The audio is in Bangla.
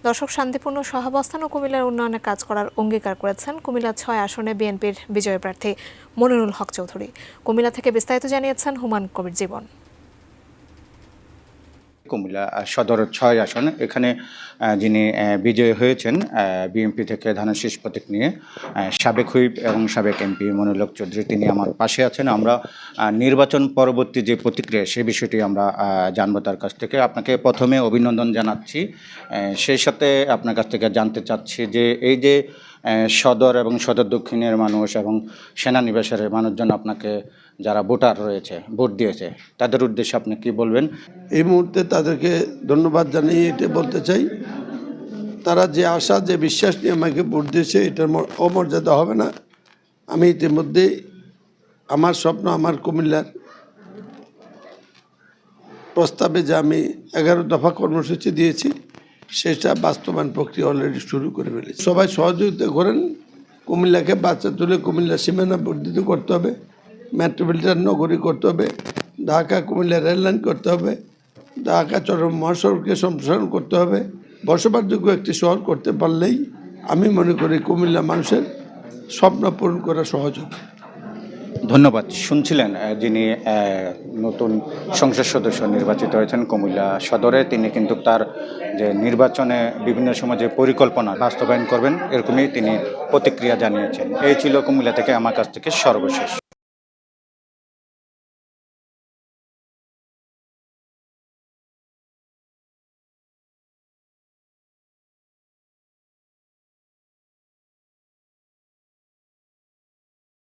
দর্শক, শান্তিপূর্ণ সহাবস্থান ও কুমিল্লার উন্নয়নে কাজ করার অঙ্গীকার করেছেন কুমিল্লা ৬ আসনে বিএনপির বিজয়ী প্রার্থী মনিরুল হক চৌধুরী। কুমিল্লা থেকে বিস্তারিত জানিয়েছেন হুমায়ুন কবির জীবন। কুমিল্লা সদর ৬ আসন, এখানে যিনি বিজয়ী হয়েছেন বিএনপি থেকে ধানের শীষ প্রতীক নিয়ে সাবেক হুইপ এবং সাবেক এমপি মনিরুল হক চৌধুরী, তিনি আমার পাশে আছেন। আমরা নির্বাচন পরবর্তী যে প্রতিক্রিয়া সেই বিষয়টি আমরা জানবো তার কাছ থেকে। আপনাকে প্রথমে অভিনন্দন জানাচ্ছি, সেই সাথে আপনার কাছ থেকে জানতে চাচ্ছি যে এই যে সদর এবং সদর দক্ষিণের মানুষ এবং সেনানিবাসের মানুষজন আপনাকে যারা ভোটার রয়েছে, ভোট দিয়েছে, তাদের উদ্দেশ্যে আপনি কি বলবেন? এই মুহূর্তে তাদেরকে ধন্যবাদ জানিয়ে এটা বলতে চাই, তারা যে আশা যে বিশ্বাস নিয়ে আমাকে ভোট দিয়েছে এটার অমর্যাদা হবে না। আমি ইতিমধ্যে আমার স্বপ্ন, আমার কুমিল্লার প্রস্তাবে যে আমি 11 দফা কর্মসূচি দিয়েছি সেটা বাস্তবায়ন প্রক্রিয়া অলরেডি শুরু করে ফেলেছি। সবাই সহযোগিতা করেন, কুমিল্লাকে বাচ্চা তুলে কুমিল্লা সীমানা বর্ধিত করতে হবে, মেট্রোপলিটন নগরী করতে হবে, ঢাকা কুমিল্লা রেললাইন করতে হবে, ঢাকা চট্টগ্রাম মহাসড়ককে সম্প্রসারণ করতে হবে। বসবাসযোগ্য একটি শহর করতে পারলেই আমি মনে করি কুমিল্লা মানুষের স্বপ্ন পূরণ করা সহজ হবে। ধন্যবাদ। শুনছিলেন যিনি নতুন সংসদ সদস্য নির্বাচিত হয়েছেন কুমিল্লা সদরে, তিনি কিন্তু তার যে নির্বাচনে বিভিন্ন সময় যে পরিকল্পনা বাস্তবায়ন করবেন এরকমই তিনি প্রতিক্রিয়া জানিয়েছেন। এই ছিল কুমিল্লা থেকে আমার কাছ থেকে সর্বশেষ।